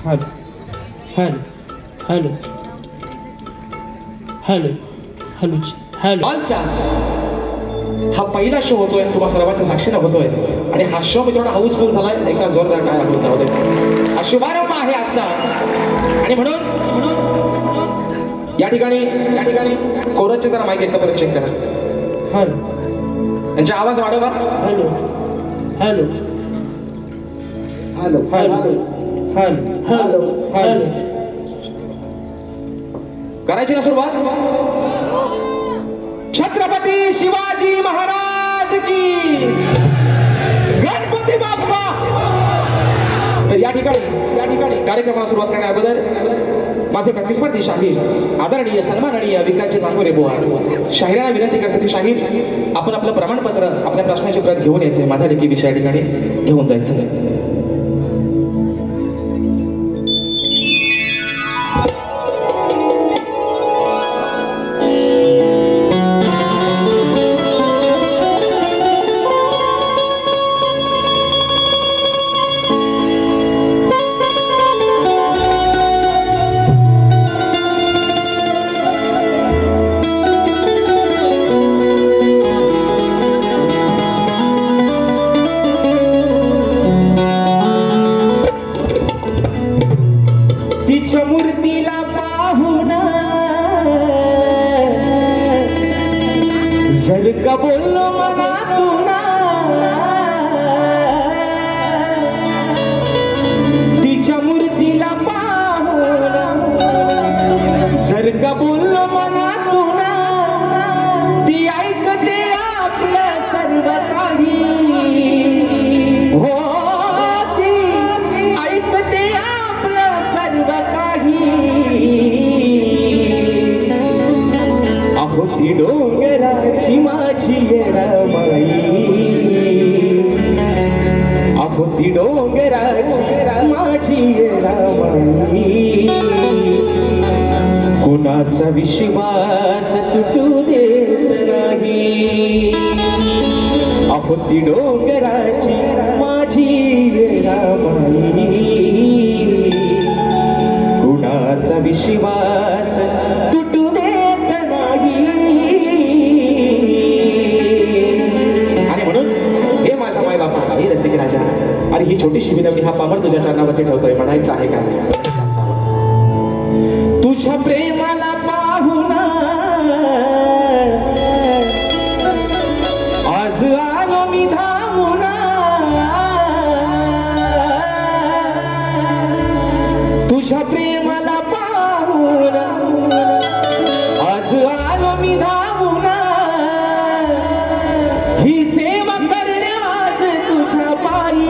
Hello hello hello hello hello hello. हा पहिला show होतोय, तुम्हा सर्वांच्या साक्षीनं होतोय आणि हा शो मी थोडा हाऊसफुल झालाय. एका जोरदार टाळ्या होत जाऊ दे. हा शुभारंभ आहे आजचा आणि म्हणून या ठिकाणी कोरसचे जरा माईक एकदा परत चेक करा. हॅलो यांचा आवाज वाढवा. Hello hello hello hello hello hello hello. करायची ना सुरुवात. छत्रपती शिवाजी महाराज की, गणपती बाप्पा. तर या ठिकाणी कार्यक्रमाला सुरुवात करण्या अगोदर माझे प्रतिस्पर्धी शाहीर आदरणीय सन्माननीय विकासजी मांगोरे बुवा शाहिरांना विनंती करतो की शाहीर आपण आपलं प्रमाणपत्र आपल्या प्रश्नाची प्रत घेऊन यायचे. माझा देखील विषय या ठिकाणी घेऊन जायचं. तिच्या मूर्तीला पाहून जर का बोललो मनातून, तिच्या मूर्तीला पाहून जर का बोललो मनातून, ती ऐकते आपलं सर्व काही. हो ती ऐकते आपलं सर्व काही. अहो ती डोंगराची माझी येणामाई, अहो ती डोंगराची माझी येणामाई. कुणाचा विश्वास तुटू देत नाही. अहो ती डोंगराची माझी येणामाई. कुणाचा विश्वास तुटू देत नाही. आणि म्हणून हे माझ्या माय बापा, हे रसिक राजा, आणि ही छोटीशी विनवणी हा पामर तुझ्या चरणावरती ठेवतोय. म्हणायचं आहे का? तुझ्या प्रेमाला पाहून आज आलो मी धावून. तुझ्या प्रेमाला पाहून आज आलो मी धावून. ही सेवा करणे आज तुझ्या पायी.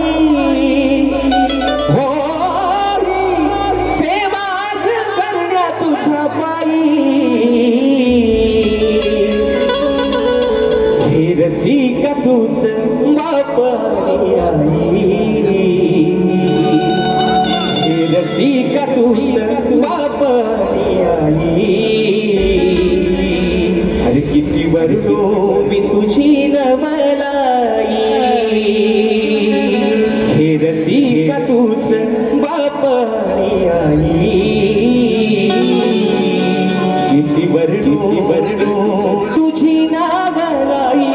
हो ही सेवा आज करण्या तुझ्या पायी. हे रसिका तूच बाप आणि आई. हे रसिका तूच बाप आणि आई. अरे किती वरडो मी तुझी नवलाई. हे रसिका तूच बाप आणि आई. किती वरडो तुझी नवलाई.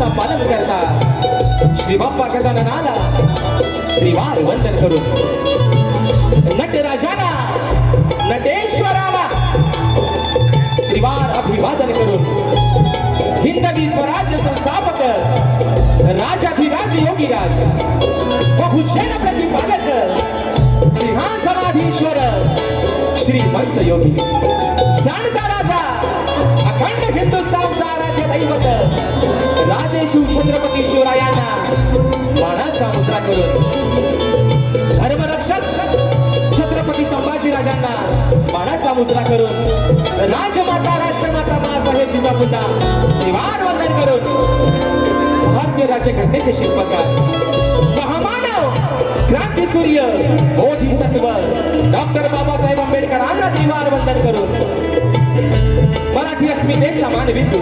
आज्ञाचा पालन करता श्री बाप्पा गजाननाला त्रिवार वंदन करून नटराजाला नटेश्वराला त्रिवार अभिवादन करून हिंदवी स्वराज्य संस्थापक राजाधिराज योगीराज बहुजन प्रतिपालक सिंहासनाधीश्वर श्रीमंत योगी जाणता राजा अखंड हिंदुस्थानचा आराध्य दैवत राजे शिवछत्रपती शिवरायांना मानाचा मुजरा करून धर्मरक्षक छत्रपती संभाजीराजांना मानाचा मुजरा करून राजमाता राष्ट्रमाता बाळासाहेब जिजाऊंना त्रिवार वंदन करून भारतीय राज्यघटनेचे शिल्पकार महामानव क्रांतीसूर्य बोधिसत्व डॉक्टर बाबासाहेब आंबेडकरांना त्रिवार वंदन करून मराठी अस्मितेचा मानविंदू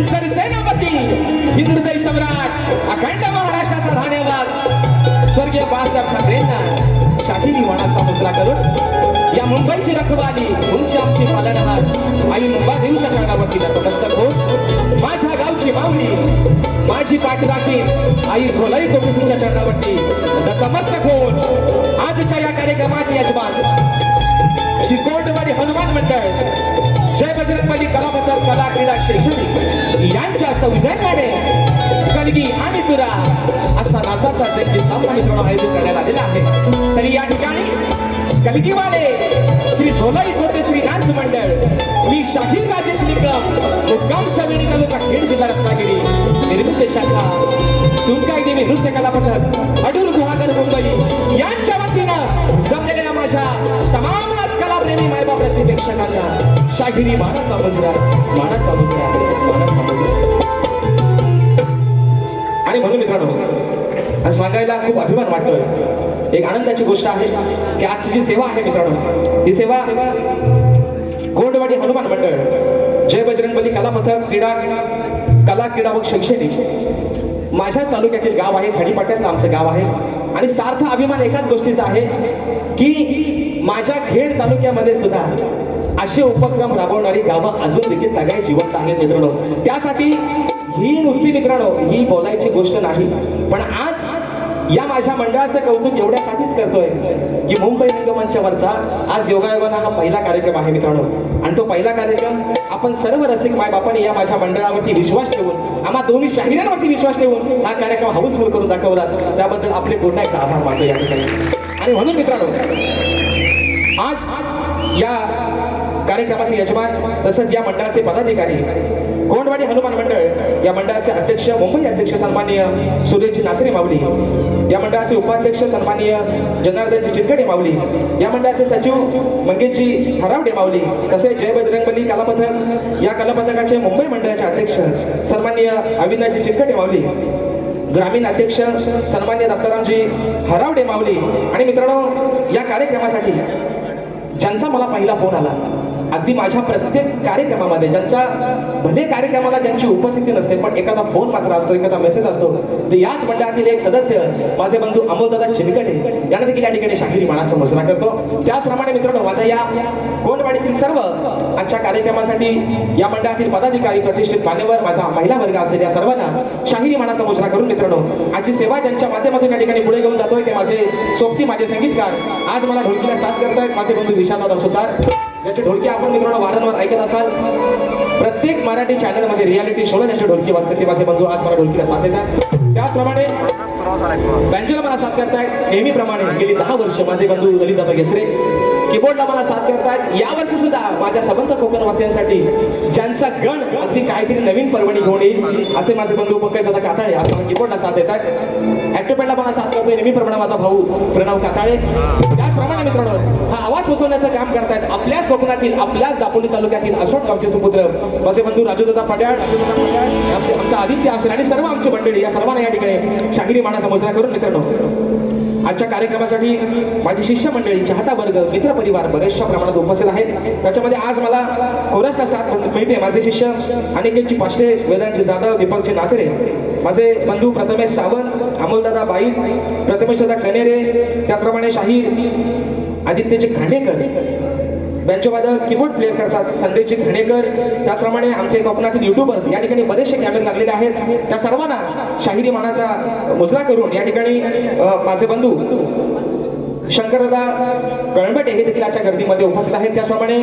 सरसेनापती हिंदुहृदय सम्राट अखंड महाराष्ट्राचा धन्यवाद स्वर्गीय बाळासाहेब ठाकरेंना शाहिरी वाणाचा मुजरा करून या मुंबईची रखवाली तुमची आमची पालनहार आई मुंबादेवीच्या चरणावरती नतमस्तक होत माझ्या गावची माऊली माझी पाठराखी आई झोलाई कोपेश्वरच्या चरणावरती नतमस्तक होऊन आजच्या या कार्यक्रमाचे यजमान श्री कोटवाडी हनुमान मंडळ जय बजरंगबली कला बजार कला क्रीडा शैक्षणिक यांच्या सौजन्याने कलगी आणि तुरा असा नाचाचा जंगी सामना मित्रांनो आयोजित करण्यात आलेला आहे. तरी या ठिकाणी कलगीवाले श्री झोलाई कोटे श्री डान्स मंडळ मी शाहीर राजेश निकम मुक्काम सवणी तालुका खेड जिल्हा रत्नागिरी निर्मित शाखा सुनकाई देवी नृत्य कला पथक अडूर गुहागर मुंबई यांच्या वतीनं जमलेल्या माझ्या तमाम कलाप्रेमी मायबाप रसिक प्रेक्षकांना शाहिरी मानाचा मुजरा मानाचा मुजरा मानाचा मुजरा. आणि म्हणून मित्रांनो सांगायला खूप अभिमान वाटतोय. एक आनंदाची गोष्ट आहे की आजची जी सेवा आहे मित्रांनो ही सेवा कोंडवाडी हनुमान मंडळ जय बजरंगबली कला पथक कला क्रीडा व शैक्षणिक माझ्याच तालुक्यातील गाव आहे खडीपाट्यातलं आमचं गाव आहे. आणि सार्थ अभिमान एकाच गोष्टीचा आहे की माझ्या खेड तालुक्यामध्ये सुद्धा असे उपक्रम राबवणारी गावं अजून देखील तगाई जिवंत आहेत मित्रांनो. त्यासाठी ही नुसती मित्रांनो ही बोलायची गोष्ट नाही, पण आज या माझ्या मंडळाचं कौतुक एवढ्यासाठीच करतोय की मुंबई रंगमंचावरचा आज योगायोगानं हा पहिला कार्यक्रम आहे मित्रांनो. आणि तो पहिला कार्यक्रम आपण सर्व रसिक मायबापांनी या माझ्या मंडळावरती विश्वास ठेवून आम्हा दोन्ही शाहिरांवरती विश्वास ठेवून हा कार्यक्रम हाऊसफुल करून दाखवला. त्याबद्दल आपले पुन्हा एकदा आभार मानतो या ठिकाणी. आणि म्हणून मित्रांनो आज या कार्यक्रमाचे यजमान तसंच या मंडळाचे पदाधिकारी कोंडवाडी हनुमान मंडळ या मंडळाचे अध्यक्ष मुंबई अध्यक्ष सन्माननीय सुरेशजी नाचरे माऊली, या मंडळाचे उपाध्यक्ष सन्माननीय जनार्दनजी चिरकटे माऊली, या मंडळाचे सचिव मंगेशजी हरावडे माऊली, तसेच जय बजरंगबली कला पथक या कला पथकाचे मुंबई मंडळाचे अध्यक्ष सन्माननीय अविनाशजी चिरकटे माऊली, ग्रामीण अध्यक्ष सन्माननीय दत्तारामजी हरावडे माऊली. आणि मित्रांनो या कार्यक्रमासाठी ज्यांचा मला पहिला फोन आला अगदी माझ्या प्रत्येक कार्यक्रमामध्ये ज्यांचा भले कार्यक्रमाला ज्यांची उपस्थिती नसते पण एखादा फोन मात्र असतो, एखादा मेसेज असतो, तर याच मंडळातील एक सदस्य माझे बंधू अमोलदादा चिनकटे यांना देखील या ठिकाणी शाहिरी मानाचा मुजरा करतो. त्याचप्रमाणे मित्रांनो माझ्या या कोंडवाडीतील सर्व आजच्या कार्यक्रमासाठी या मंडळातील पदाधिकारी प्रतिष्ठित मान्यवर माझा महिला वर्ग असेल या सर्वांना शाहिरी मानाचा मुजरा करून मित्रांनो आजची सेवा ज्यांच्या माध्यमातून या ठिकाणी पुढे घेऊन जातोय ते माझे सोबती माझे संगीतकार आज मला ढोलकीला साथ करतायत माझे बंधू विशालदादा सुतार, ज्याची ढोलकी आपण मित्रांनो वारंवार ऐकत असाल. प्रत्येक मराठी चॅनलमध्ये रियालिटी शोला ज्यांची ढोलकी वाजते ते माझे बंधू आज मला ढोलकीला साथ देतात. त्याचप्रमाणे बँजोला मला साथ करतायत नेहमीप्रमाणे गेली 10 वर्ष माझे बंधू ललितदादा गेसरे, कीबोर्डला मला साथ करतायत. यावर्षी सुद्धा माझ्या सबंध कोकणवासियांसाठी ज्यांचा गण अगदी काहीतरी नवीन पर्वणी घेऊन येईल असे माझे बंधू पंकजदादा काताळे आज मला कीबोर्डला साथ देतात. ऍक्टोपॅडला मला साथ करतोय नेहमीप्रमाणे माझा भाऊ प्रणव काताळे. त्याचप्रमाणे मित्रांनो हा आवाज बसवण्याचं काम करतायत आपल्याच कोकणातील आपल्याच दापोली तालुक्यातील अशोक गावचे सुपुत्र माझे बंधू राजूदादा फड्याळ, आमचा आदित्य असेल आणि सर्व आमची मंडळी या सर्वांना या ठिकाणी शाहिरी मानाचा मुजरा करून मित्रांनो आजच्या कार्यक्रमासाठी माझी शिष्य मंडळी चाहता वर्ग मित्र परिवार बरेचशा प्रमाणात उपस्थित आहेत. त्याच्यामध्ये आज मला कोरसला साथ मिळते माझे शिष्य अनिकेतजी पाष्टे, वेदांतजी जाधव, दीपकजी नाचरे, माझे बंधू प्रथमेश सावंत, अमोलदादा बाईत, प्रथमेशदादा कनेरे, त्याचप्रमाणे शाहीर आदित्यजी खांडेकर, बँचोवादक कीबोर्ड प्लेअर करतात संदेशजी खणेकर, त्याचप्रमाणे आमचे कोकणातील युट्यूबर्स या ठिकाणी बरेचसे कॅमेरे लागलेले आहेत. त्या सर्वांना शाहिरी मानाचा मुजरा करून या ठिकाणी माझे बंधू शंकरदादा कळंबटे हे देखील आजच्या गर्दीमध्ये उपस्थित आहेत. त्याचप्रमाणे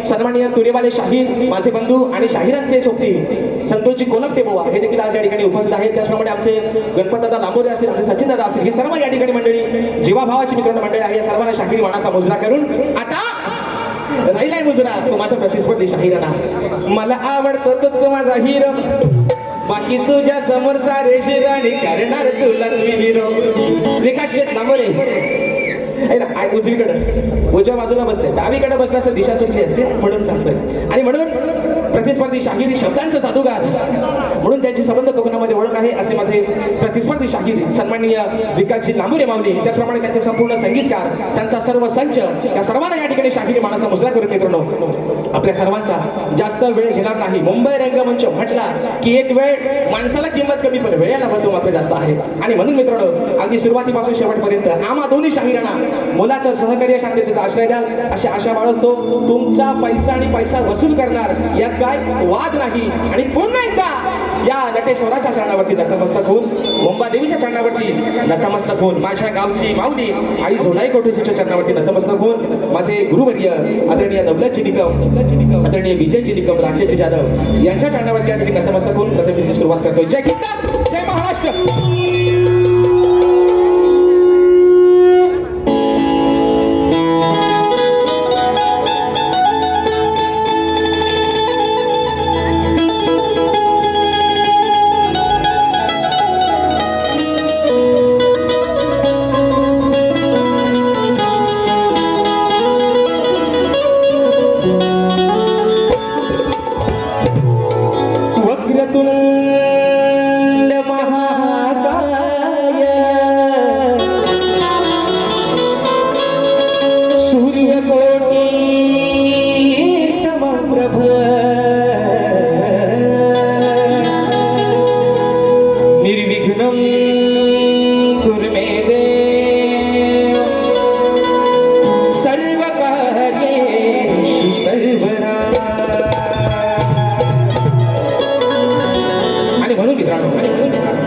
सन्माननीय तुरेवाले शाहीर माझे बंधू आणि शाहिरांचे सोबती संतोषजी कोलपटे बोवा हे देखील आज या ठिकाणी उपस्थित आहेत. त्याचप्रमाणे आमचे गणपतदादा लांबोरे असतील, आमचे सचिनदादा असतील, हे सर्व या ठिकाणी मंडळी जीवाभावाची मित्रांनो मंडळी आहे. या सर्वांना शाहिरी मानाचा मुजरा करून आता राहिलाय मुजरा तो माझा प्रतिस्पर्धी शाहिरांना. मला आवडतो तोच माझा हिरो, बाकी तुझ्या समोर सारे शिराणी करणार तुला विरो. विकास शेठ लांबोरे उजवीकडे उजव्या बाजूला बसते, डावीकडे बसला असं दिशा चुकली असते म्हणून सांगतोय. आणि म्हणून प्रतिस्पर्धी शाहिरी शब्दांचा जादूगार म्हणून त्यांची संबंध कोकणामध्ये ओळख आहे असे माझे प्रतिस्पर्धी शाहिरी सन्माननीय विकासजी लांबोरे माऊली, त्याचप्रमाणे त्यांचे संपूर्ण संगीतकार, त्यांचा सर्व संच, या सर्वांना या ठिकाणी शाहिरी मानाचा मुजरा करून मित्रांनो आपल्या सर्वांचा जास्त वेळ घेणार नाही. मुंबई रंगमंच म्हटला की एक वेळ माणसाला किंमत कमी पण वेळेला महत्व मात्र जास्त आहे. आणि म्हणून मित्रांनो अगदी सुरुवातीपासून शेवटपर्यंत आम्हा दोन्ही शाहिरांना मुलाचं सहकार्य शांततेचा आश्रय द्याल अशी आशा बाळगतो. तुमचा पैसा आणि पैसा वसूल करणार यात काय वाद नाही. आणि पुन्हा एकदा या नटेश्वराच्या चरणावरती नतमस्तक होऊन, मुंबादेवीच्या चरणावरती नतमस्तक होऊन, माझ्या गावची माऊली आई झोलाई कोटेच्या चरणावरती नतमस्तक होऊन माझे गुरुवर्य आदरणीय दौलतजी निकम, आदरणीय विजयजी निकम, राकेशजी जाधव यांच्या चरणावरती या ठिकाणी नतमस्तक होऊन प्रतिनिधी सुरुवात करतोय. जय हिंद, जय महाराष्ट्र. वक्रतुंड महाकाय सूर्यकोटी समप्रभ निर्विघ्नं कुरु मे देव सर्वकार्येषु सर्वदा.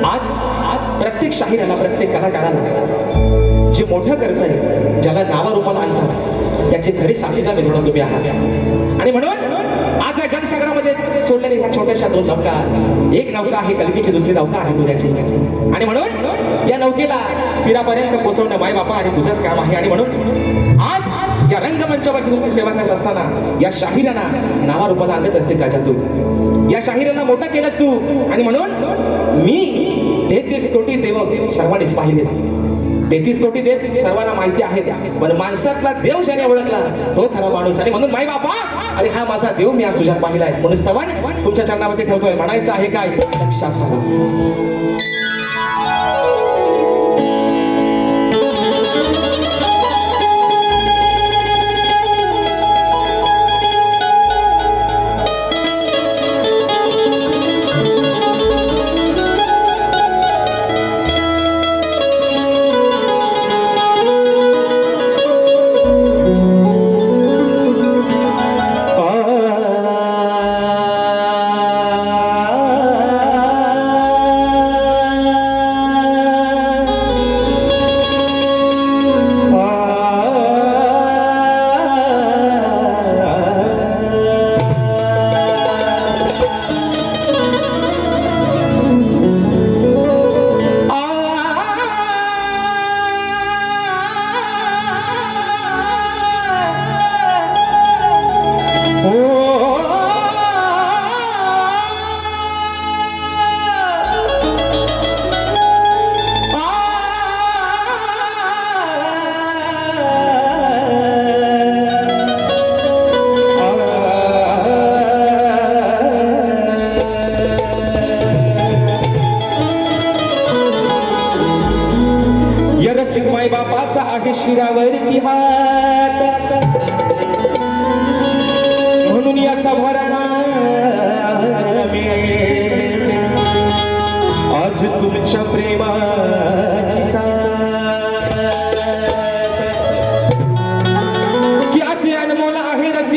आज प्रत्येक शाहिराला, प्रत्येक कलाकाराला जे मोठं करतंय, ज्याला नावारूपात आणतात, त्याचे खरे साक्षीचा मित्रांनो तुम्ही आहात. आणि म्हणून आज या जनसागरामध्ये सोडलेल्या ह्या छोट्याशा दोन नौका, एक नौका आहे कलगीची, दुसरी नौका आहे तुऱ्याची. आणि म्हणून या नौकेला तीरापर्यंत पोहोचवणं माय बापा आणि तुझंच काम आहे. आणि म्हणून आज या रंगमंचावरती तुमची सेवा करत असताना या शाहिरांना नावारूपाला आणत असेल गाजातून, या शाहिरांना मोठं केलंस तू. आणि म्हणून मी 33 कोटी देव सर्वांनीच पाहिले, 33 कोटी देव सर्वांना माहिती आहेत, पण माणसातला देव ज्याने ओळखला तो खरा माणूस. आणि म्हणून माय बापा अरे हा माझा देव मी आज तुझ्यात पाहिलाय म्हणून स्तवन तुमच्या चरणावरती ठेवतोय. म्हणायचं आहे काय लक्षात. माय बापाचा आहे शिरावरती हात, म्हणून या सभारांना आज तुमच्या प्रेमाची साथ की असे अनमोल आहे रस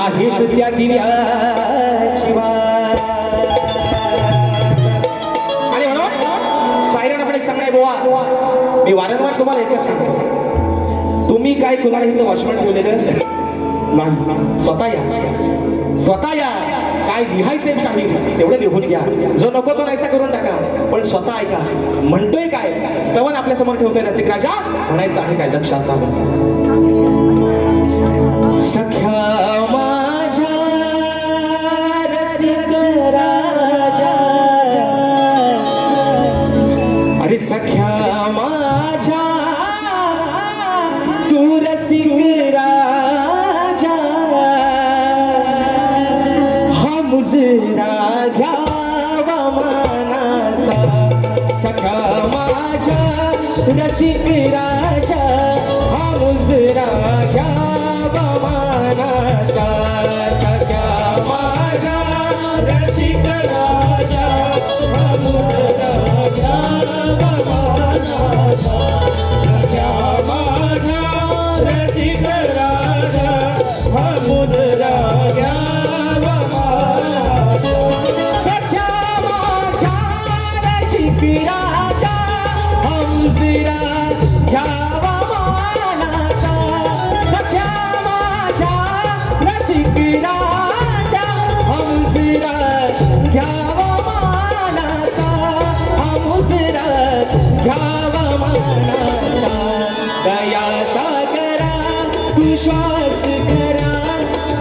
आहेस त्या दिव्याची वाट. आणि म्हणून शायरानं पण एक सांगणार गोवा, मी वारंवार तुम्हाला एकच सांगतो, तुम्ही काय कुणाला इथं वॉचमॅन ठेवलेलं नाही, स्वतः या काय लिहायचंय शाहीर तेवढं लिहून घ्या, जो नको तो नाहीसा करून टाका, पण स्वतः ऐका म्हणतोय काय. स्तवन आपल्या समोर ठेवतोय रसिक राजा, म्हणायचं आहे काय लक्ष असावं. सख्या माझ्या रसिक राजा, अरे सख्या माझ्या तू रसिक राजा, हा मुजरा घ्यावा मानाचा. सख्या माझ्या रसिक राजा, हा मुजरा घ्यावा मानाचा. सख्या माझ्या रसिक राजा, हा मुजरा घ्यावा मानाचा. सख्या माझ्या रसिक राजा, हा मुजरा घ्यावा मानाचा. सख्या माझ्या रसिक राजा, हा मुजरा घ्यावा मानाचा. सख्या माझ्या रसिक राजा, हा मुजरा घ्यावा मानाचा. हा मुजरा घ्यावा मानाचा. दया सागरा तू श्वास करा,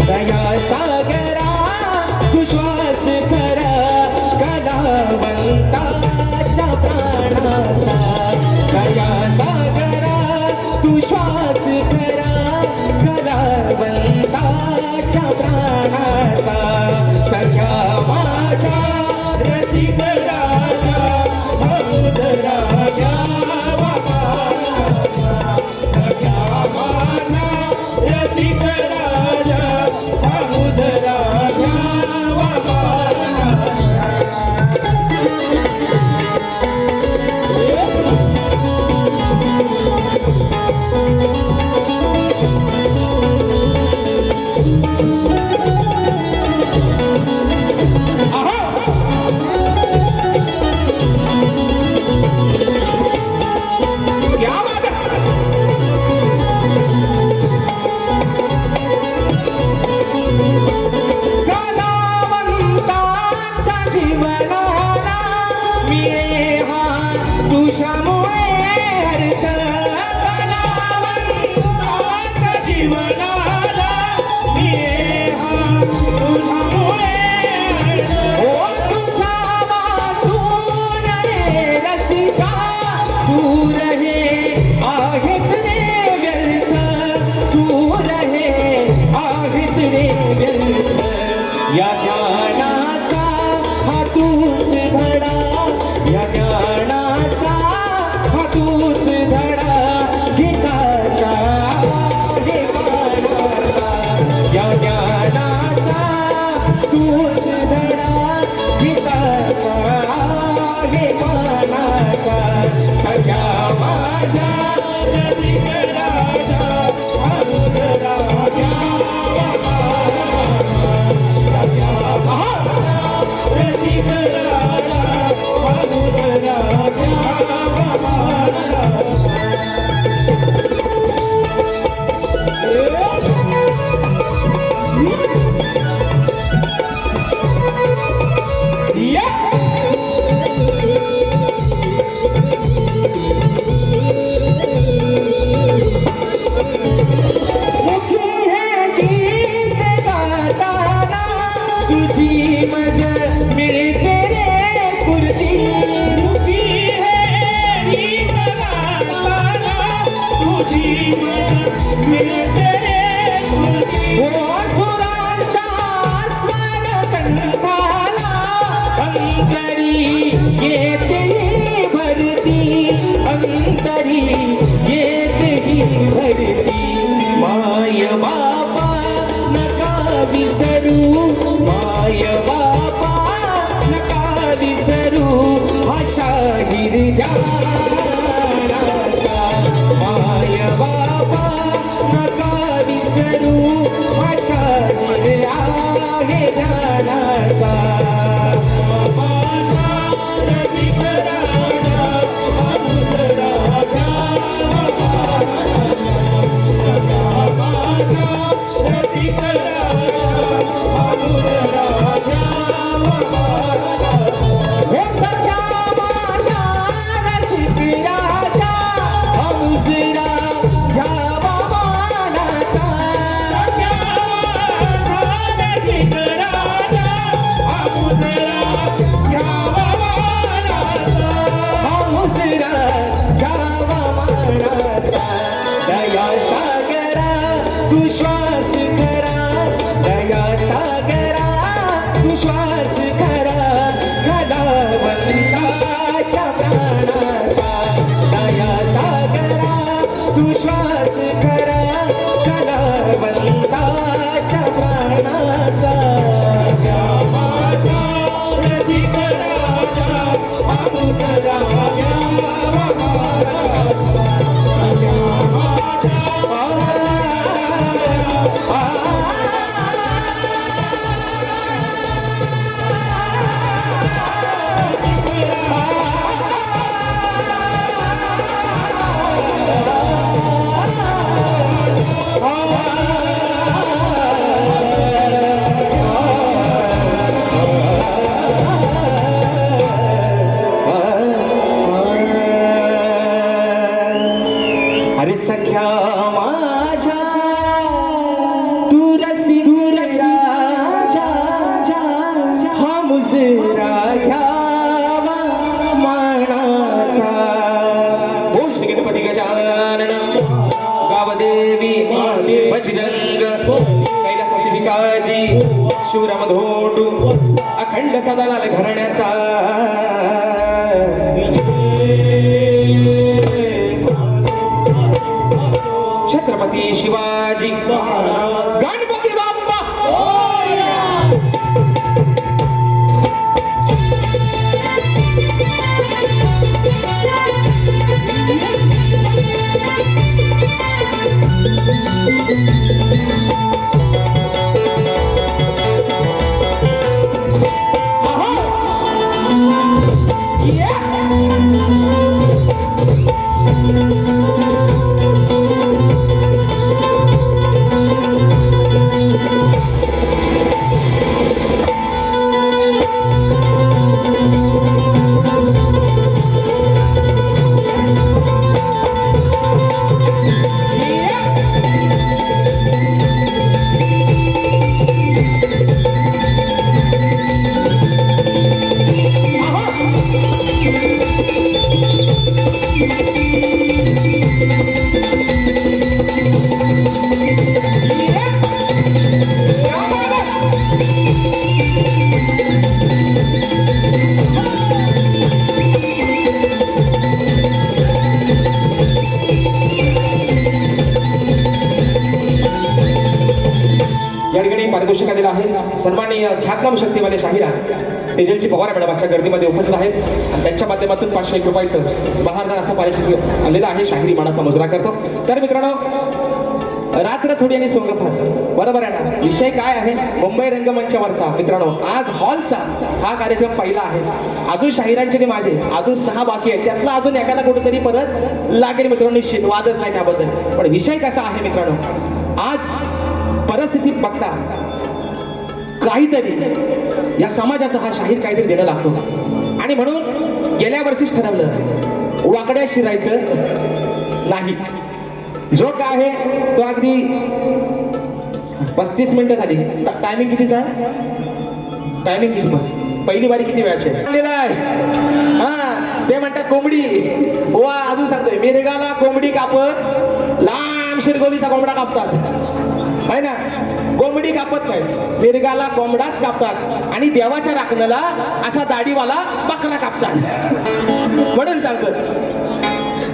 दया सागरा तू श्वास करा, कलावंताच्या प्राणाचा. दया सागरा तू श्वास करा, कलावंताच्या प्राणाचा. सख्या माझ्या रसिक राजा, हा मुजरा घ्यावा मानाचा. सख्या माझ्या रसिक राजा, हा मुजरा घ्यावा मानाचा. कलावंताच्या जीवनाला मिळे हा तुझ्यामुळे अर्थ. कलावंताच्या जीवनाला मिळे हा तुझ्यामुळे अर्थ. ओ तुझ्या वाचून रे रसिका, सूर हे आहेत रे व्यर्थ, सूर हे आहेत रे व्यर्थ. या ज्ञानाचा हा तूच धडा, या ज्ञानाचा हा तूच धडा, गीताच्या हे पानाचा. या ज्ञानाचा तूच धडा, गीताच्या हे पानाचा. सख्या माझ्या रसिक राजा, हा मुजरा घ्यावा मानाचा. सख्या माझ्या रसिक राजा, हा मुजरा घ्यावा मानाचा. Yeah! तू श्वास खरा दया सागरा तू श्वास खरा कलावंताच्या प्राणाचा दया सागरा तू श्वास खरा कलावंताच्या प्राणाचा माझ्या रसिकराजा आमु सदा घ्यावा महाराजा सगळ्या अरे सख्या माझ्या तू राजा हा मुजरा घ्यावा मानाचा बोल श्री गणपती गजानन गावदेवी बजरंग कैलासाची काजी शिवराम धोंडू अखंड सदालाल घराण्याचा छत्रपती शिवाजी गणपती बाप्पा या ठिकाणी पारितोषिक दिला आहे सन्माननीय ख्यातनाम शक्तीवाले शाहीर तेजलची पवार मॅडम आजच्या गर्दीमध्ये उपस्थित आहेत आणि त्यांच्या माध्यमातून 501 रुपयाचं बहारदार असं पारितोषिक आलेलं आहे. शाहिरी मानाचा मुजरा करतो. तर मित्रांनो रात्र थोडी आणि सोंगफार बरोबर आहे ना. विषय काय आहे मुंबई रंगमंचावरचा मित्रांनो आज हॉलचा हा कार्यक्रम पहिला आहे. अजून शाहिरांचे ते माझे अजून 6 बाकी आहेत. त्यातला अजून एखादा कुठेतरी परत लागेल मित्रांनो निश्चित वादच नाही त्याबद्दल. पण विषय कसा आहे मित्रांनो आज परिस्थितीत बघता काहीतरी या समाजाचा हा शाहीर काहीतरी देणं लागतो आणि म्हणून गेल्या वर्षीच ठरवलं वाकड्या शिरायचं नाही. जो काय आहे तो अगदी 35 मिनिटं झाली. टायमिंग कितीचा आहे टायमिंग किती पण पहिली बारी किती वेळाची आहे हा ते म्हणतात कोंबडी वा अजून सांगतोय मिरगाला कोंबडी कापत लांब शिरगोलीचा कोंबडा कापतात है ना. कोंबडी कापत नाही मिरगाला कोंबडाच कापतात आणि देवाच्या राखण्याला असा दाढीवाला बकरा कापतात म्हणून सांगतात.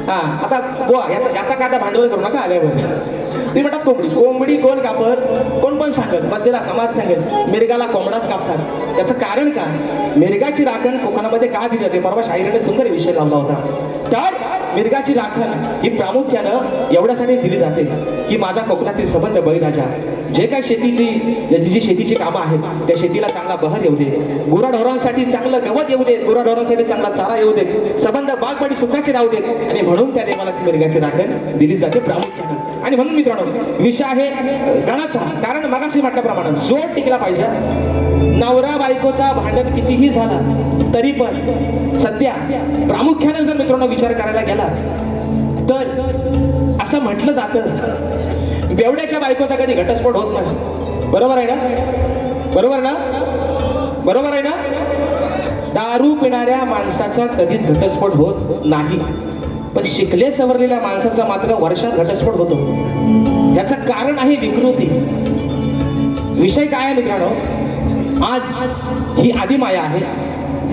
हा आता बुवा याचा काय आता भांडवल करू नका आल्यावर. ते म्हणतात कोंबडी कोंबडी कोण कापत कोण पण सांगत बसलेला समाज सांगत मिरगाला कोंबडाच कापतात. त्याचं कारण काय मिरगाची राखण कोकणामध्ये का दिली जाते. परवा शाहिराने सुंदर विषय लावला होता. तर मिरगाची राखण ही प्रामुख्यानं एवढ्यासाठी दिली जाते की माझा कोकणातील संबंध बळीराजा जे काय जी शेतीची कामं आहेत त्या शेतीला चांगला बहर येऊ दे. गुराढोरांसाठी चांगलं गवत येऊ देत. गुराढोरांसाठी चांगला चारा येऊ देत. संबंध बागबाडी सुखाचे राहू देत. आणि म्हणून त्या देवाला मिरगाची राखण दिली जाते प्रामुख्यानं. आणि म्हणून मित्रांनो विषय आहे गणाचा. कारण मगाशी म्हटल्याप्रमाणे जोड टिकला पाहिजे. नवरा बायकोचा भांडण कितीही झाला तरी पण सध्या प्रामुख्याने जर मित्रांनो विचार करायला गेला तर असं म्हटलं जातं बेवड्याच्या बायकोचा कधी घटस्फोट होत नाही. बरोबर आहे ना बरोबर ना बरोबर आहे ना. दारू पिणाऱ्या माणसाचा कधीच घटस्फोट होत नाही. पण शिकले सवरलेल्या माणसाचा मात्र वर्षात घटस्फोट होतो. याचं कारण आहे विकृती. विषय काय आहे मित्रांनो? आज ही आदिमाया आहे,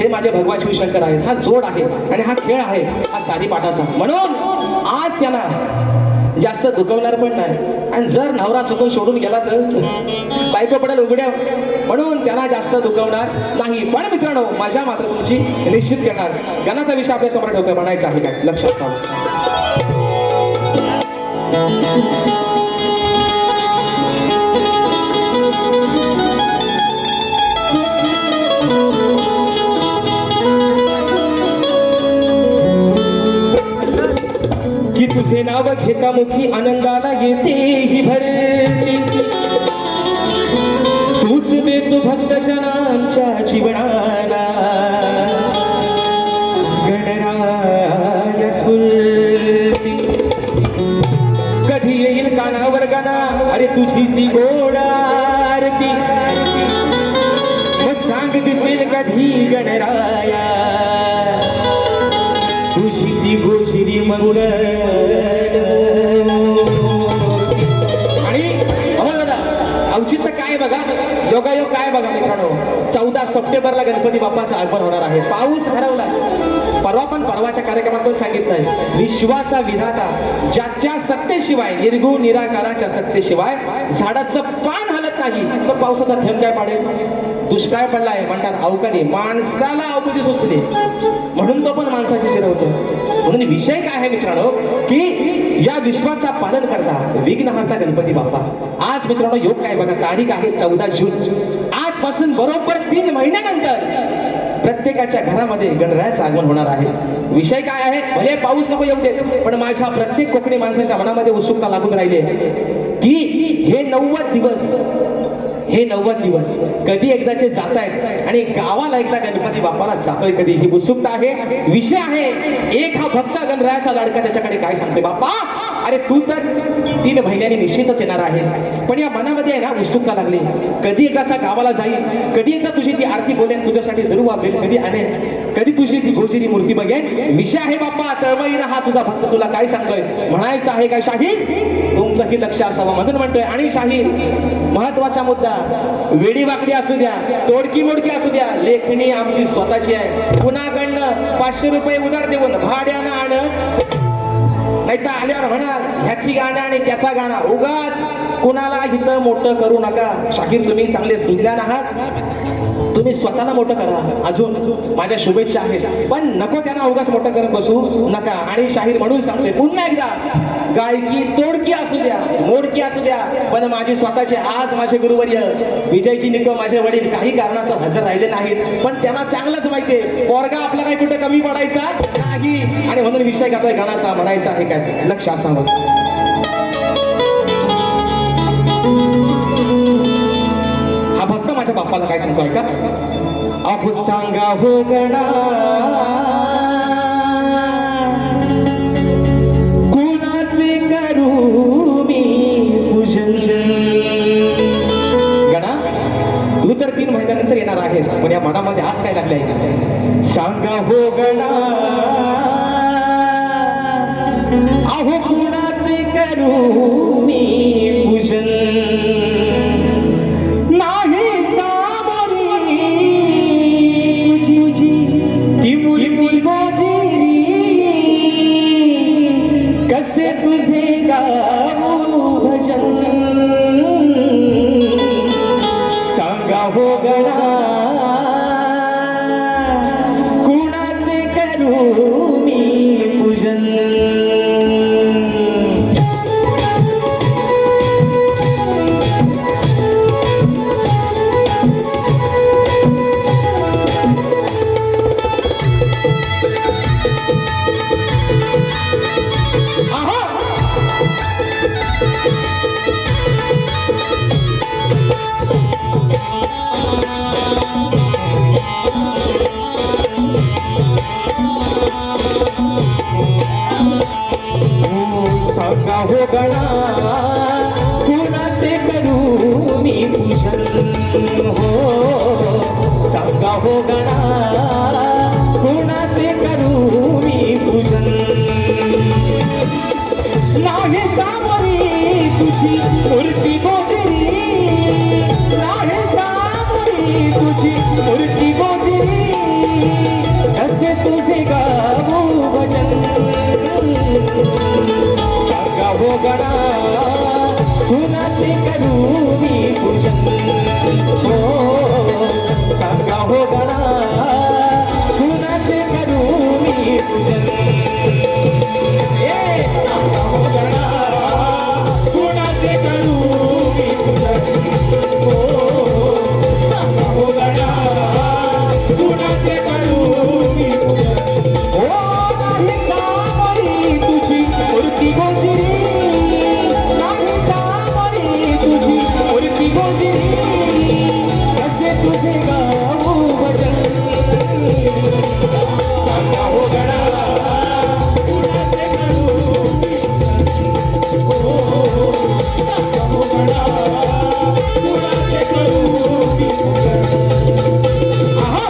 हे माझे भगवान शिवशंकर आहेत, हा जोड आहे आणि हा खेळ आहे हा सारीपाठाचा. म्हणून आज त्यांना जास्त दुखवणार पण नाही. आणि जर नवरा चुकून सोडून गेला तर बायको पडेल उघड्या, म्हणून त्यांना जास्त दुखवणार नाही. पण मित्रांनो मजा मात्र तुमची निश्चित करणार. गाण्याचा विषय आपल्या समोर ठेवतोय, म्हणायचा आहे काय लक्षात ठेवा. की तुझे नाव घेता मुखी आनंदाला येते ही भरती, तूच देतो भक्तजनांच्या जीवनाला गणराय स्फूर्ती. कधी येईल कानावर गाणा अरे तुझी ती गोड आरती, मग सांग दिसेल कधी गणराया तुझी ती गोशिरी मंगळ. आणि दादा औचित्य काय बघा, योगायोग काय बघा मित्रांनो. 14 सप्टेंबरला गणपती बाप्पाचं आगमन होणार आहे. पाऊस हरवला. परवाच्या कार्यक्रमात पण सांगितलंय, विश्वाचा विधाता ज्याच्या सत्तेशिवाय निर्गुण निराकाराच्या सत्तेशिवाय झाडाचं पान हलत नाही, तर पावसाचा थेंब काय पाडेल. दुष्काळ पडलाय म्हणतात अवकाळी, माणसाला अवधी सुचली म्हणून तो पण माणसाचे चिरवतो. म्हणून विषय काय आहे मित्रांनो की या विश्वाचा पालन करता विघ्नहर्ता गणपती बाप्पा. आज मित्रांनो योग काय बघा, तारीख आहे 14 जून. आजपासून बरोबर 3 महिन्यानंतर प्रत्येकाच्या घरामध्ये गणरायाचं आगमन होणार आहे. विषय काय आहे, भले पाऊस नको येऊ देत, पण माझ्या प्रत्येक कोकणी माणसाच्या मनामध्ये उत्सुकता लागून राहिली की हे 90 दिवस कधी एकदाचे जात आहेत आणि गावाला एकदा गणपती बाप्पाला जातोय कधी, ही उत्सुकता आहे. विषय आहे एक हा भक्त गणरायाचा लाडका त्याच्याकडे काय सांगते, बाप्पा अरे तू तर 3 महिन्यांनी निश्चितच येणार आहेस, पण या मनामध्ये आहे ना उत्सुकता लागली, कधी एकदाचा गावाला जाईल, कधी एकदा तुझी ती आरती बोलेन, तुझ्यासाठी धरू वापेल, कधी आणेल, कधी तुझी ती गोजिरी मूर्ती बघेन. विषय आहे बाप्पा तळमळीनं हा तुझा भक्त तुला काय सांगतोय, म्हणायचं आहे काय शाहीर तुमचंही लक्ष असावं म्हणून म्हणतोय. आणि शाहीर महत्वाचा मुद्दा, वेडी वाकडी असू द्या, तोडकी मोडकी असू द्या, लेखणी आमची स्वतःची आहे. कुणाकडनं 500 रुपये उधार देऊन भाड्यानं आणत नाही तर आल्यावर म्हणाल ह्याची गाणं आणि त्याचा गाणं, उगाच कुणाला इथं मोठं करू नका. शाहीर तुम्ही चांगले सुज्ञान आहात, तुम्ही स्वतःला मोठं करा, अजून माझ्या शुभेच्छा आहेत, पण नको त्यांना उगाच मोठं करत बसू नका. आणि शाहीर म्हणून सांगते पुन्हा एकदा, गायकी तोडकी असू द्या, मोडकी असू द्या, पण माझी स्वतःचे. आज माझे गुरुवर्य विजयजी निकम माझे वडील काही कारणास्तव हजर राहिले नाहीत, पण त्यांना चांगलंच माहितीये पोरगा आपला काही कुठे कमी पडायचा नाही. आणि म्हणून विषय घेतोय गाण्याचा, म्हणायचा आहे काय लक्ष असावं. हा भक्त माझ्या बाप्पाला काय सांगतोय का, आप सांगा हो गणा कुणाचे करू मी पूजन. गणा तू तर 3 महिन्यानंतर येणार आहेस, पण या मनामध्ये आज काय लागलंय, सांगा हो गणा अहो कुणाचे करू मी पूजन. कसे तुझे गाऊ भजन, सांगा हो गणा कुणाचे करू मी पूजन. सांगा हो गणा कुणाचे करू मी पूजन. हो सांगा हो गणा कुणाचे करू मी पूजन. नाही सामोरी तुझी मूर्ती गोजरी नाही सामोरी तुझी मूर्ती गोजरी कसे तुझे गाऊ भजन सांगा हो गणा कुणाचे करू मी पूजन हो सांगा हो गणा कुणाचे करू मी पूजन ए सांगा हो गणा कुणाचे करू मी पूजन हो सांगा हो गणा कुणाचे करू मी पूजन हो नाही सामोरी तुझी मूर्ती गोजरी नाही सामोरी तुझी मूर्ती गोजरी कसे तुझे गाऊ भजन सांगा हो गणा कुणाचे करू मी पूजन हो सांगा हो गणा कुणाचे करू मी पूजन आहा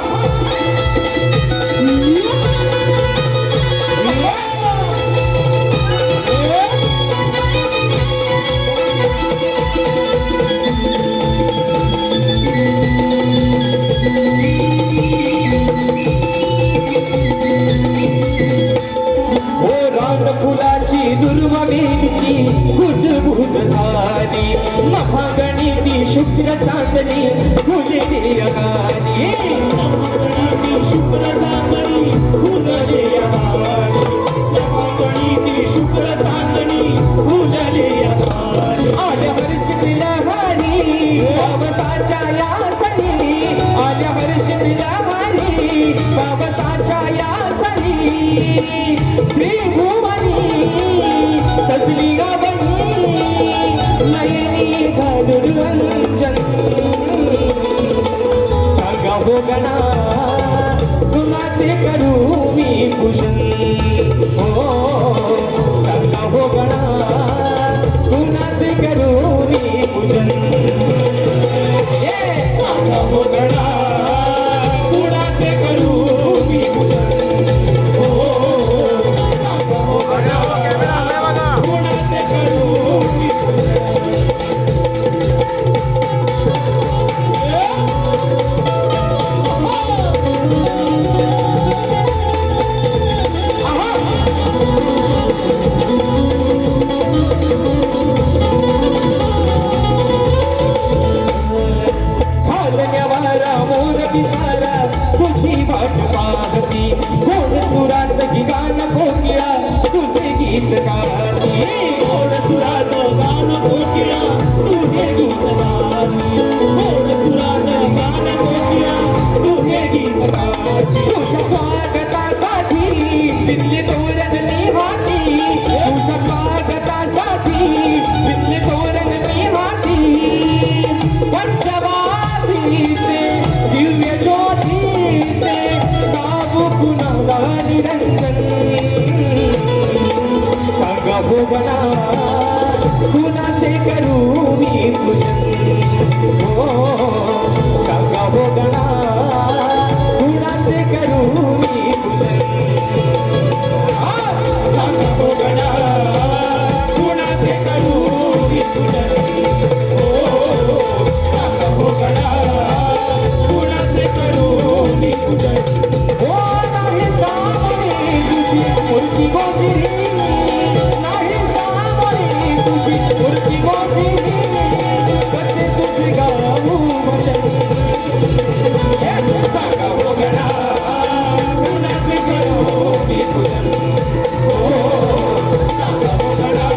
हो रान फुलाची दुर्वा वेलीची भुजभुज झाली महागणी ती शुक्र चांदणी फुलेली अगाली महागणी शुक्र चांदणी फुलले अगाली महागणी ती शुक्र चांदणी फुलले अगाली आल्या हर्षित लहरी पावसाच्या यासनी आल्या हर्षित लहरी पावसाच्या यासनी त्रिभुवनी सजली गावनी नयनी घालून रंजन सांगा हो गणा कुणाचे करू मी पूजन हो सांगा हो गणा कुणाचे करू मी पूजन ए सांगा हो गणा कुणाचे करू मी पूजन हो सांगा हो गणा कुणाचे करू मी पूजन घालण्यावारा मोर पिसारा तुझी वाट पाहती कोण सुरात ही गाणं कोकिळा तुझे गीत गाती कोण सुरात गाणं कोकिळा तुझे गीत गाती कोण सुरात गाणं कोकिळा तुझे गीत गाती तुझ्या स्वागतासाठी विणले तोरण मी हाती तुझ्या स्वागतासाठी विणले तोरण मी हाती पंचवादीचे दिव्य ज्योतीचे गाऊ कुणाला निरंजन सांगा हो गणा कुणाचे करू मी पूजन हो सांगा हो गणा कुणाचे करू मी पूजन सांगा हो गणा कुणाचे करू मी पूजन हो सांगा हो गणा कुणाचे करू मी पूजन हो नाही सामोरी तुझी मूर्ती गोजरी नाही सामोरी तुझी मूर्ती गोजरी कसे तुझे गाऊ भजन सांगा हो गणा कुणाचे करू मी पूजन हो सांगा हो गणा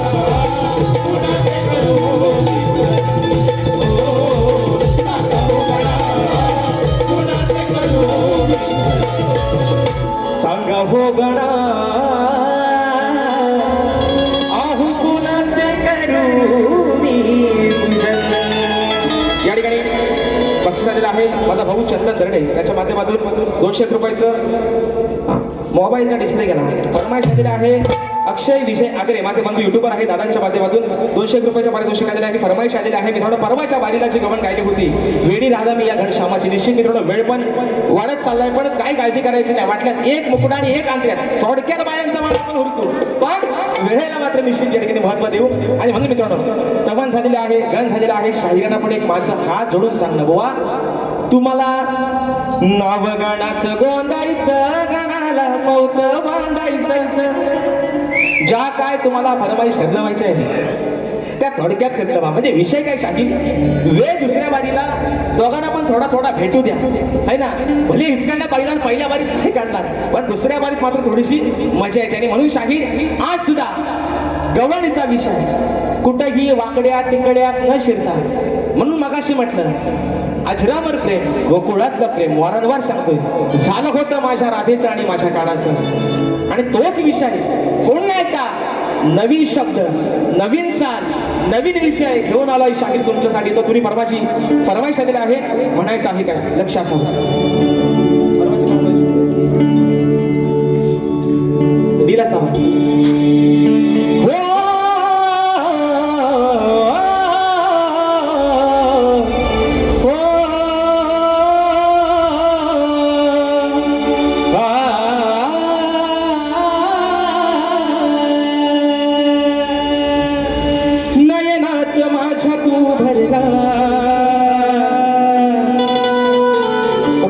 कुणाचे करू मी पूजन हो सांगा हो गणा कुणाचे करू मी पूजन सांगा हो गणा आहू कुणाचे करू मी पूजन या ठिकाणी बक्षीस आलेलं आहे माझा भाऊ चंदन दर्डे याच्या माध्यमातून 200 रुपयाचं मोबाईलचा डिस्प्ले केला फरमाईश आलेला आहे अक्षय विजय आगरे माझे बंधू युट्यूबर आहे दादांच्या माध्यमातून 200 रुपयाच्या पारितोषिक आलेले आहे फरमाईश आलेली आहे मित्रांनो परवाच्या वारीला जी गमन गायली होती वेडी राधा मी या घनश्यामाची निश्चित मित्रांनो वेळ पण वाढत चाललाय पण काय काळजी करायची नाही वाटल्यास एक मुकुट आणि एक अंतर्यात थोडक्यात बायांचा मान आपण हुडकू पण वेळेला मात्र निश्चित या ठिकाणी महत्व देऊ आणि म्हणून मित्रांनो स्तवन झालेले आहे गण झालेला आहे शाहिरांना पण एक माझं हात जोडून सांगणं बुवा तुम्हाला नाव गाण्याचं गोंदायचं गणाला मौत बांधायचं ज्या काय तुम्हाला फरमाईश खदलवायचे आहे त्या थोडक्यात खदलवा म्हणजे विषय काय शाहीर वेळ दुसऱ्या बारीला दोघांना पण थोडा थोडा भेटू द्या है ना भले हिसकांना पहिल्या बारीत नाही काढणार पण दुसऱ्या बारीत मात्र थोडीशी मजा येते आणि म्हणून शाहीर आज सुद्धा गवळणीचा विषय कुठेही वाकड्या तिकड्यात न शिरता म्हणून मगाशी म्हटलं अजरामर प्रेम गोकुळातलं प्रेम वारंवार सांगतोय झालं होतं माझ्या राधेचं आणि माझ्या काळाचं आणि तोच विषय कोण नाही का नवीन शब्द नवीन चाल नवीन विषय घेऊन आलोय शाहीर तुमच्यासाठी तो तुम्ही परवाची फरमाईश आलेला आहे म्हणायचं आहे काय लक्ष असावं दिलाच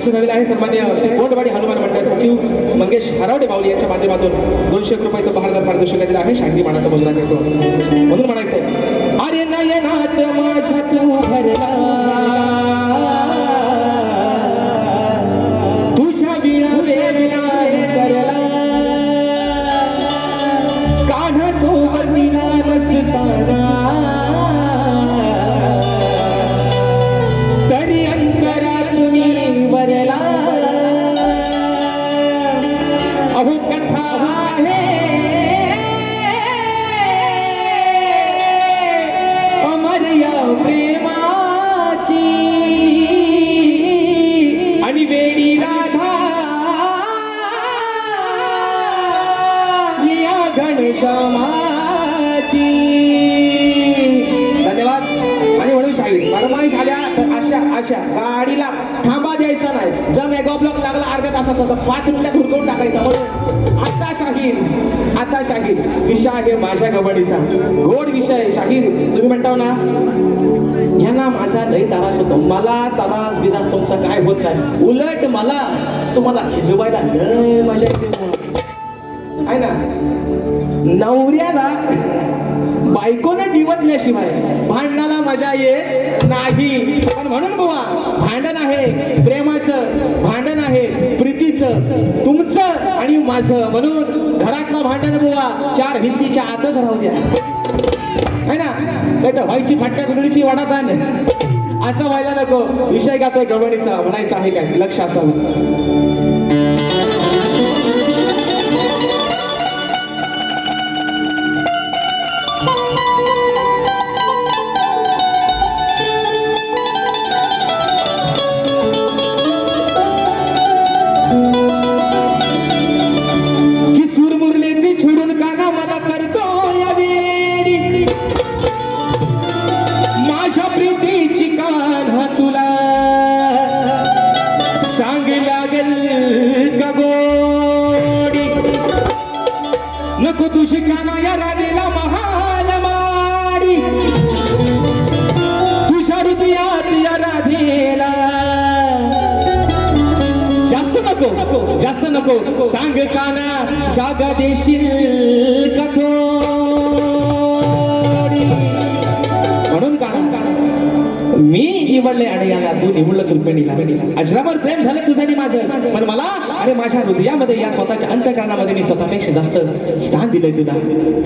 झालेला आहे सन्मान्य श्री कोंडवाडी हनुमान मंडळ सचिव मंगेश हरावडे माऊली यांच्या माध्यमातून 200 रुपयाचं बहारदार पारितोषिक दिलं आहे शांती मानाचा मुजरा करतो म्हणून म्हणायचंय अरे नयनात माझ्या तू भरला तुझ्या विणा वेळा सरला कान्हा सोबतीला नसताना तरी अंतरात मी वरला अहो कथा आहे अमर या प्रेमाची आणि वेडी राधा या घनश्यामाची धन्यवाद आणि म्हणून शाहीर फरमाईश आल्या तर अशा गाडीला थांबा द्यायचा नाही जर मेगा ब्लॉक लागला अर्ध्या तासाचा तर 5 मिनिटात हुडकवून टाकायचा म्हणून आता शाहीर विषय आहे माझ्या कबड्डीचा गोड विषय शाहीर तुम्ही म्हणताव ना यांना माझा लई त्रास होतो मला त्रास बिरास तुमचा काय होत नाही उलट मला तुम्हाला खिजवायला लय मजा येते आहे ना नवऱ्याला बायकोनं डिवचल्याशिवाय भांडणाला मजा येत नाही पण म्हणून बुवा भांडण आहे प्रेमाचं भांडण आहे प्रीतीचं तुमचं आणि माझं म्हणून घरातलं भांडण बुवा 4 भिंतीच्या आतच राहू द्या है ना नाही तर व्हायची फाटक्या गुंडीची वडातान असं व्हायला नको विषय गातोय गवणीचा म्हणायचं आहे काय लक्ष असावं नको तुझी काना या राणीला महाल माडी तुझ्या हृदयात या राधेला जास्त नको सांग काना जागा देशील कथोडी म्हणून काना मी निवडले आणि याला तू निवडलं सुलपेणीला अजरामर प्रेम झालं तुझं आणि माझं पण मला अरे माझ्या हृदयामध्ये या स्वतःच्या अंतःकरणामध्ये मी स्वतःपेक्षा जास्त स्थान दिलंय तुला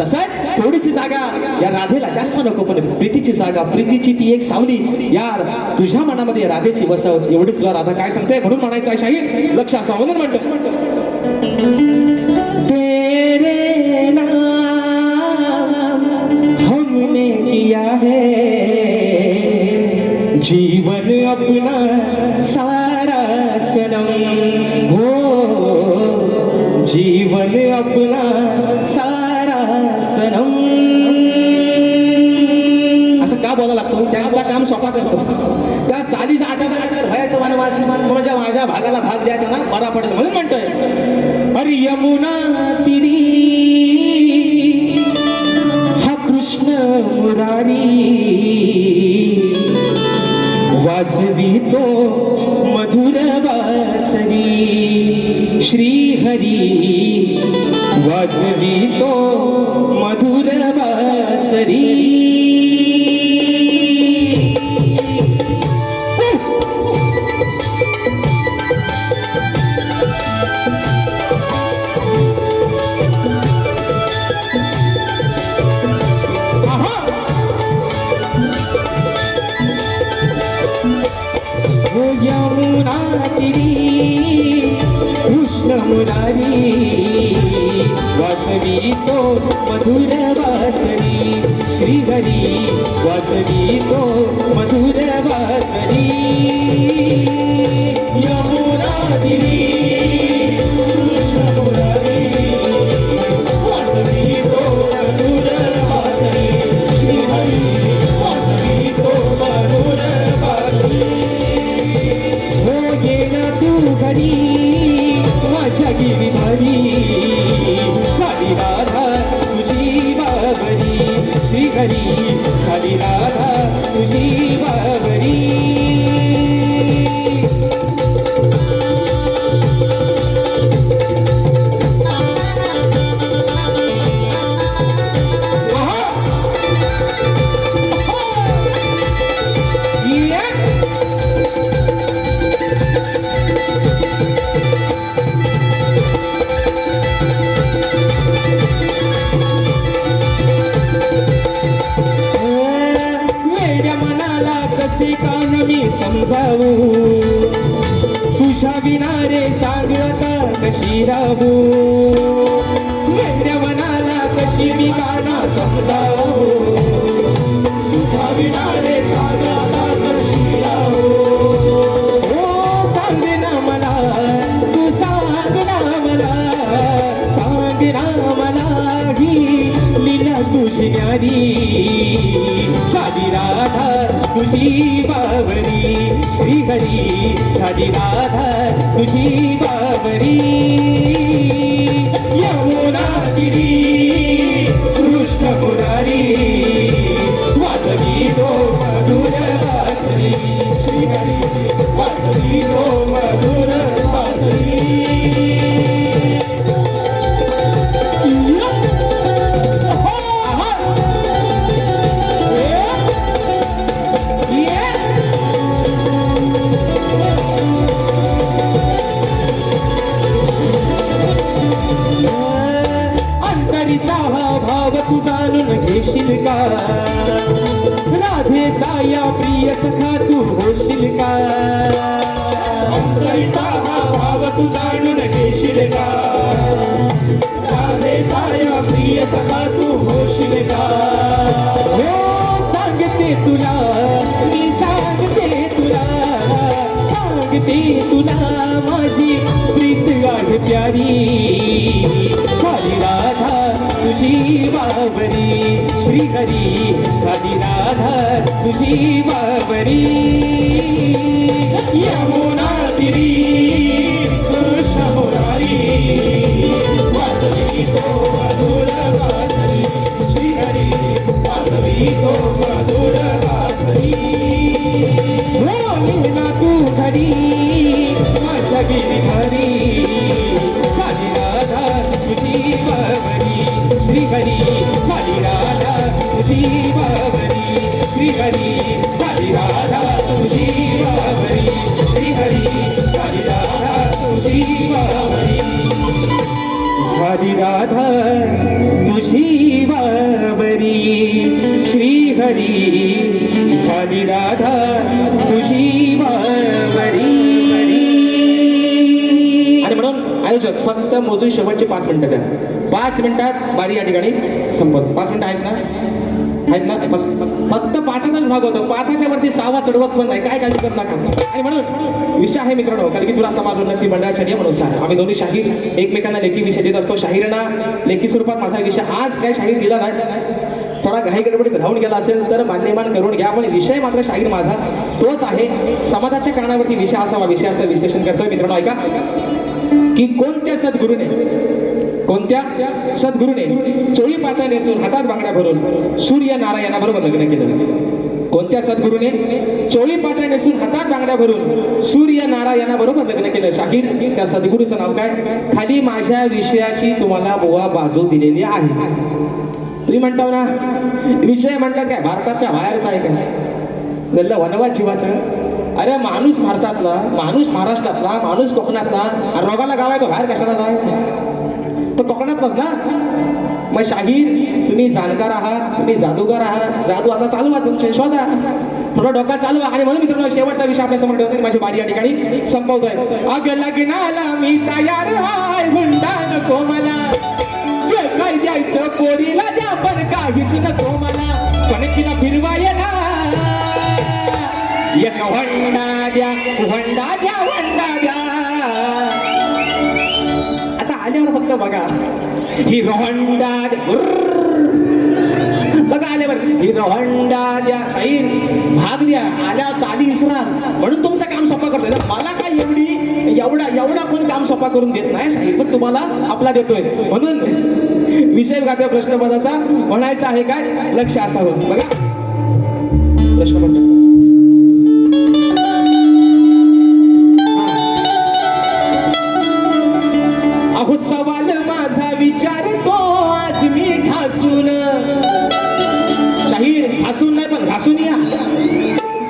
तसंच थोडीशी जागा या राधेला जास्त नको पण प्रीतीची जागा प्रीतीची ती एक सावली यार तुझ्या मनामध्ये राधेची वसव एवढीच तुला राधा काय सांगते म्हणून म्हणायचं आहे शाहीर लक्ष असावं म्हणून म्हणतो तेरे नाम हमने किया है जीवन अपना सारा सनम हो जीवन अपना सारा लागतो त्यांचा काम स्वतः करतो त्या चालीचा आठवड्यानंतर व्हायचं माझ्या भागाला भाग द्या त्यांना बरा पडेल म्हणून म्हणतोय अरे यमुना तिरी हा कृष्ण मुरारी वाजवितो मधुर वासरी श्रीहरी वाजवितो मधुर वासरी यमुना तिरी कृष्ण मुरारी वाजवितो मधुर वासरी श्रीहरी वाजवितो मधुर वासरी यमुना तिरी कृष्ण मुरारी वाजवितो मधुर वासरी श्रीहरी वाजवितो मधुर वासरी तू घरी माझ्या गिरिधारी झाली राधा तुझी बाबरी श्रीहरी झाली राधा तुझी बाबरी कान मी समजावू तुझ्या विना रे सांग आता कशी राहू मेऱ्या मनाला कशी मी काना समजावू तुझ्या विना रे सांग आता कशी राहू ओ सांग ना मला तू सांग ना मला सांग ना मला ही लीला तुझी न्यारी झाली राधा तुझी बाबरी श्रीहरी झाली राधा तुझी बाबरी यमुना तिरी कृष्ण मुरारी वाजवितो मधुर वासरी श्रीहरी वाजवितो मधुर वासरी भाव तू जाणून घेशील का राधेचा या प्रिय सखा तू होशील का अंतरीचा हा भाव तू जाणून घेशील का राधेचा या प्रिय सखा तू होशील का हो सांगते तुला मी सांगते तुला सांगते तुला माझी प्रीत आहे प्यारी झाली राधा तुझी बाबरी श्रीहरी झाली राधा तुझी बाबरी यमुना तिरी कृष्ण मुरारी वाजवितो मधुर वासरी श्रीहरी वाजवितो मधुर वासरी ना तू घरी माझ्या गिरिधारी झाली राधा तुझी बाबरी श्रीहरी झाली राधा तुझी बाबरी श्रीहरी झाली राधा तुझी बाबरी श्रीहरी झाली राधा तुझी बाबरी झाली राधा तुझी बाबरी श्रीहरी झाली राधा तुझी बाबरी. आणि म्हणून आयोजक फक्त मोजून शेवटचे 5 मिनिटं द्या. 5 मिनिटात बारी या ठिकाणी संपत. 5 मिनिटं आहेत ना फक्त 5चाच भाग होतो. 5च्या वरती 6वा चढवत पण नाही. काय काळजी करू नका. आणि म्हणून विषय आहे मित्रांनो, कारण की तुला समाज उन्नती मंडळाच्या नियमानुसार आम्ही दोन्ही शाहीर एकमेकांना लेखी विषय देत असतो. शाहीरांना लेखी स्वरूपात माझा विषय आज काय शाहीर दिला नाही, थोडा घाई गडबडीत राहून गेला असेल तर मान्यमान करून घ्या, पण विषय मात्र शाहीर माझा तोच आहे. समाजाच्या कारणावरती विषय असावा, विषय असं विश्लेषण करतोय मित्रांनो. ऐका की कोणत्या सद्गुरूने चोळी पातळ नेसून हातात बांगड्या भरून सूर्य नारायणाबरोबर लग्न केलं. कोणत्या सद्गुरूने चोळी पातळ नेसून हातात बांगड्या भरून सूर्य नारायणाबरोबर लग्न केलं? शाहीर त्या सद्गुरूचं नाव काय? खाली माझ्या विषयाची तुम्हाला बुवा बाजू दिलेली आहे. तुम्ही म्हणता ना विषय म्हणतात काय भारताच्या बाहेरचा आहे काय? गल्ला वनवा जीवाचं. अरे माणूस भारतातला, माणूस महाराष्ट्रातला, माणूस कोकणातला, आणि रोगाला गाव आहे का बाहेर कशाला जाय? तो कोकणातलाच ना. मग शाहीर तुम्ही जाणकार आहात, तुम्ही जादूगार आहात, जादू आता चालवा तुमचे, शोधा थोडा डोका चालवा. आणि म्हणून मित्रांनो शेवटचा विषय आपल्या समोर ठेवतो, माझी बारी या ठिकाणी संपवतोय. अग लग्नाला मी तयार हाय, हुंडा नको मला, जे काय द्यायचं पोरीला द्या, पण काहीच नको मला, कणकीला फिरवाय ना एक वंडा द्या, वंडा द्या, वंडा द्या. आता आल्यावर फक्त बघा हिरो होंडा द्या, बघा आल्यावर हिरो होंडा द्या. शाहीर भाग द्या, आल्यावर चाली इसरा, म्हणून तुमचं काम सोपा करतोय ना. मला काय एवढा कोण काम सोपा करून देत नाही, शाहीर पण तुम्हाला आपला देतोय. म्हणून विषय गाते प्रश्नपदाचा म्हणायचा आहे काय, लक्ष असावं. बघा प्रश्नपद अहो सवाल माझा विचारतो आज मी ठासून. शाहीर ठासून नाही पण घासून या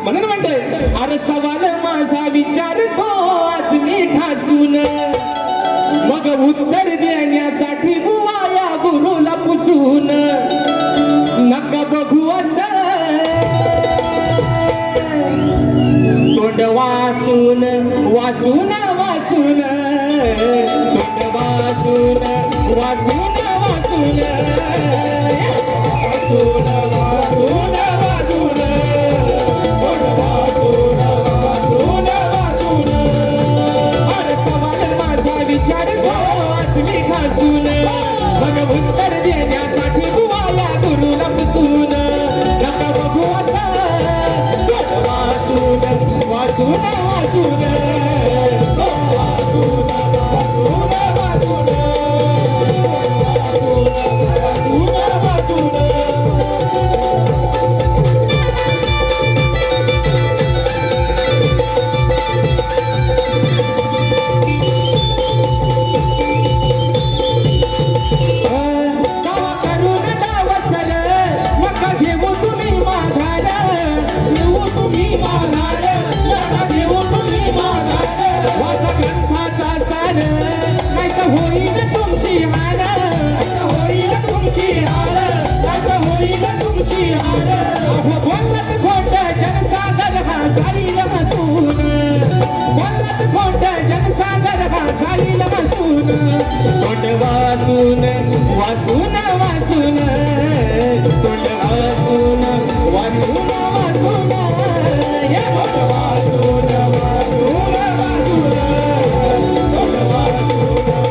म्हणून म्हणतोय. अरे सवाल माझा विचारतो आज मी ठासून, मग उत्तर देण्यासाठी बुवा या गुरुला पुसून. नका बघू असं तोंड वासून वासून वासून, तोंड वासून वासून वासून, वासून वासून वासून, तोंड वासून वासून वासून. अरे सवाल माझा विचारतो आज मी ठासून, मग उत्तर देण्यासाठी बुवा या गुरुला पुसून. नका बघू असं तोंड वासून वासून वासून, तोंड वासून वासून वासून, वासून वासून. दावा करून दावा सर, नका घेऊ तुम्ही माघार, घेऊ तुम्ही माघार, नका घेऊ तुम्ही माघार. वाचा ग्रंथाचा सार, नाही तर होईल तुमची हार, होईल तुमची हार, नाही होईल तुमची हार. अहो बोलत खोट जनसागर हा झालील हसून, बोलत खोट जनसागर हा झालील हसून. तोंड वासून वासून वासून, तोंड वासून वासून वासून, हे तोंड वासून वासून वासून, तोंड वासून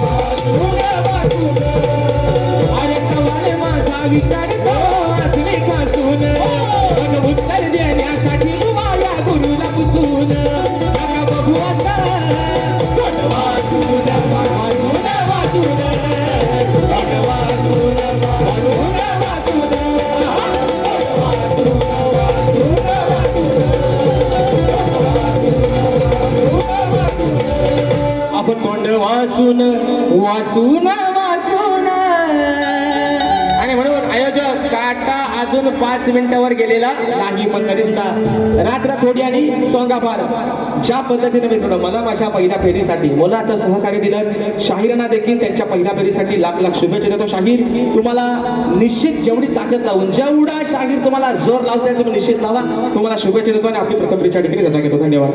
वासून वासून. अरे सवाल माझा विचारतो आज मी ठासून, पण उत्तर देण्यासाठी बुवा या गुरुला पुसून. नका बघू असं तोंड वासून वासून वासून, तोंड वासून वासून वासून, तोंड वासून वासून वासून, आपण तोंड वासून वासून वासून. आणि म्हणून आयोजक काटा अजून 5 मिनिटावर गेलेला नाही, पण तरीसुद्धा रात्र थोडी आणि सोंगाफार ज्या पद्धतीने मित्रांनो मला माझ्या पहिल्या फेरीसाठी मुलाचं सहकार्य दिलं, शाहीरांना देखील त्यांच्या पहिल्या फेरीसाठी लाख लाख शुभेच्छा देतो. शाहीर तुम्हाला निश्चित जेवढी ताकद लावून, जेवढा शाहीर तुम्हाला जोर लावताय तुम्ही निश्चित लावा. तुम्हाला शुभेच्छा देतो आणि आपली प्रथम फेरीच्या ठिकाणी रजा घेतो. धन्यवाद.